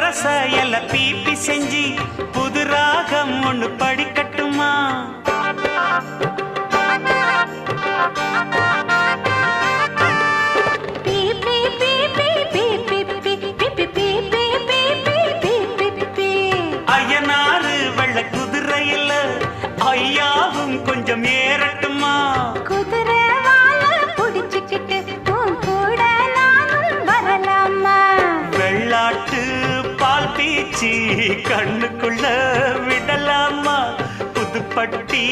ரசையல BP செஞ்சு புது ராகம் ஒண்ணு படிக்கட்டுமா? ஐயனாறு வெள்ள குதிரையில ஐயாவும் கொஞ்சம் ஏறட்டுமா? குதிரை வாழ புடிச்சுக்கிட்டு கூட நானும் வரலாமா? வெள்ளாட்டு பால் பீச்சி கண்ணுக்குள்ள விடலாமா? புதுப்பட்டி